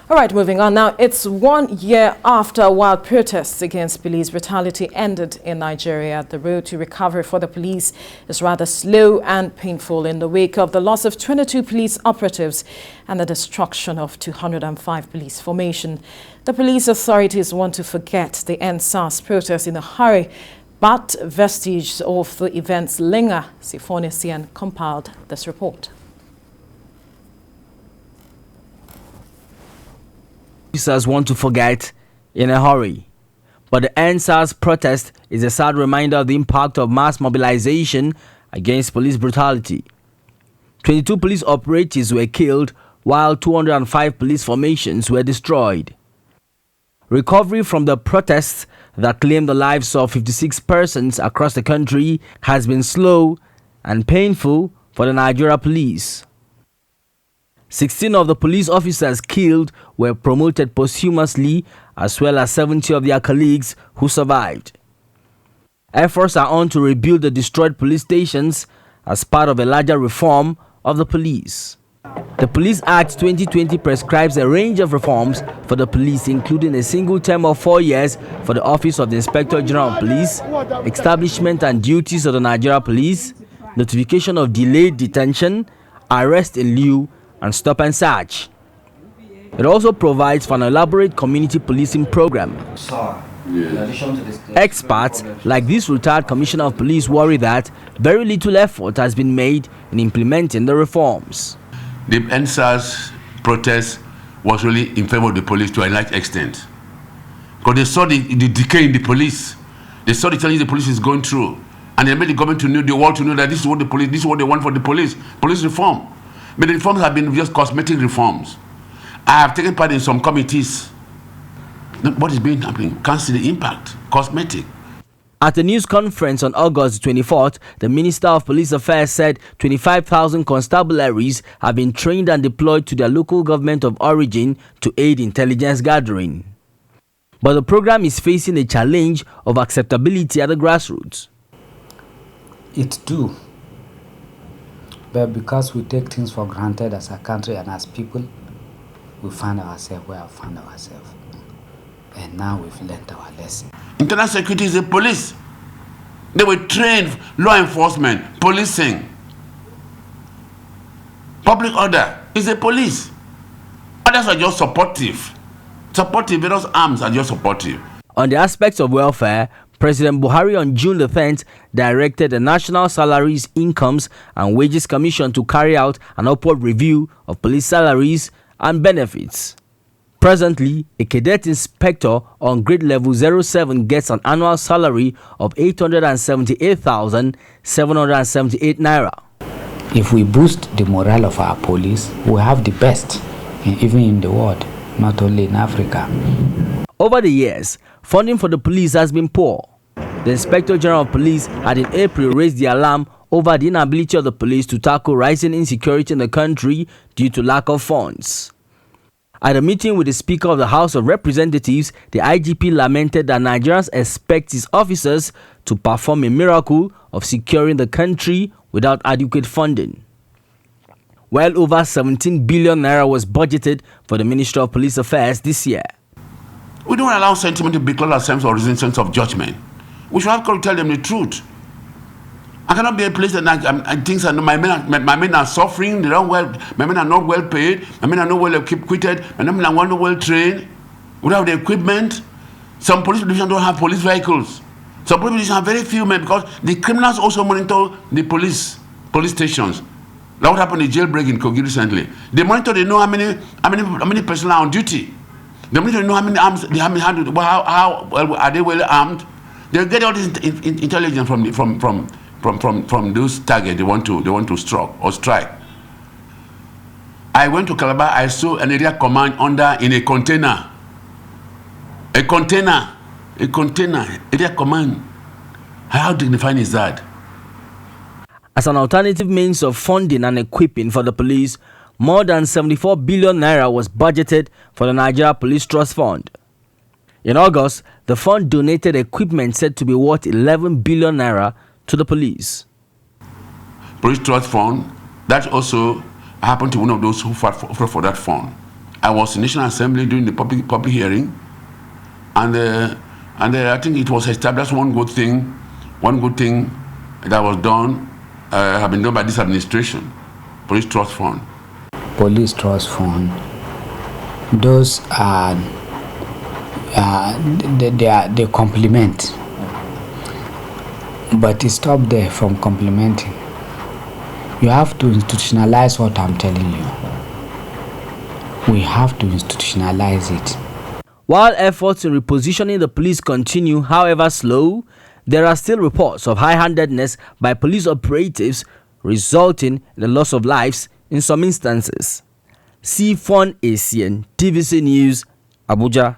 All right, moving on now. It's 1 year after wild protests against police brutality ended in Nigeria. The road to recovery for the police is rather slow and painful in the wake of the loss of 22 police operatives and the destruction of 205 police formation. The police authorities want to forget the EndSARS protests in a hurry, but vestiges of the events linger. Sifon Essien compiled this report. Officers want to forget in a hurry. But the EndSARS protest is a sad reminder of the impact of mass mobilization against police brutality. 22 police operatives were killed while 205 police formations were destroyed. Recovery from the protests that claimed the lives of 56 persons across the country has been slow and painful for the Nigeria police. 16 of the police officers killed were promoted posthumously, as well as 70 of their colleagues who survived. Efforts are on to rebuild the destroyed police stations as part of a larger reform of the police. The Police Act 2020 prescribes a range of reforms for the police, including a single term of 4 years for the Office of the Inspector General of Police, establishment and duties of the Nigeria Police, notification of delayed detention, arrest in lieu, and stop and search. It also provides for an elaborate community policing program. Experts like this retired Commissioner of Police worry that very little effort has been made in implementing the reforms. The EndSARS protest was really in favor of the police to a large extent, because they saw the decay in the police. They saw the challenges the police is going through, and they made the government to know, the world to know that this is what this is what they want for the police reform. But the reforms have been just cosmetic reforms. I have taken part in some committees. What is being happening? Can't see the impact. Cosmetic. At a news conference on August 24th, the Minister of Police Affairs said 25,000 constabularies have been trained and deployed to their local government of origin to aid intelligence gathering. But the program is facing a challenge of acceptability at the grassroots. It's due. But because we take things for granted as a country and as people, we find ourselves where we found ourselves. And now we've learned our lesson. Internal security is a police. They were trained law enforcement, policing. Public order is a police. Others are just supportive. Supportive, those arms are just supportive. On the aspects of welfare, President Buhari on June the 10th directed the National Salaries, Incomes and Wages Commission to carry out an upward review of police salaries and benefits. Presently, a cadet inspector on grade level 07 gets an annual salary of 878,778 naira. If we boost the morale of our police, we have the best, even in the world, not only in Africa. Over the years, funding for the police has been poor. The Inspector General of Police had in April raised the alarm over the inability of the police to tackle rising insecurity in the country due to lack of funds. At a meeting with the Speaker of the House of Representatives, the IGP lamented that Nigerians expect his officers to perform a miracle of securing the country without adequate funding. Well over 17 billion naira was budgeted for the Ministry of Police Affairs this year. We don't allow sentiment to becloud our sense or sense of judgment. We should have to tell them the truth. I cannot be a place that I think that my men are suffering. They don't well. My men are not well paid. My men are not well equipped. My men are not well trained. We don't have the equipment. Some police divisions don't have police vehicles. Some police divisions have very few men because the criminals also monitor the police stations. That what happened in jailbreak in Kogi recently. They monitor. They know how many personnel are on duty. They monitor. They know how many arms they have in hand. How well are they well armed? They get all this intelligence from those targets they want to strike. I went to Calabar. I saw an area command under in a container. Area command. How dignified is that? As an alternative means of funding and equipping for the police, more than 74 billion naira was budgeted for the Nigeria Police Trust Fund. In August, the fund donated equipment said to be worth 11 billion naira to the police. Police Trust Fund, that also happened to one of those who fought for that fund. I was in National Assembly during the public hearing, and I think it was established one good thing that was done, have been done by this administration, Police Trust Fund. Police Trust Fund, those are, they complement, but it stopped there from complementing. You have to institutionalize what I'm telling you. We have to institutionalize it. While efforts in repositioning the police continue, however slow, there are still reports of high-handedness by police operatives resulting in the loss of lives in some instances. Sifon Essien, TVC News, Abuja.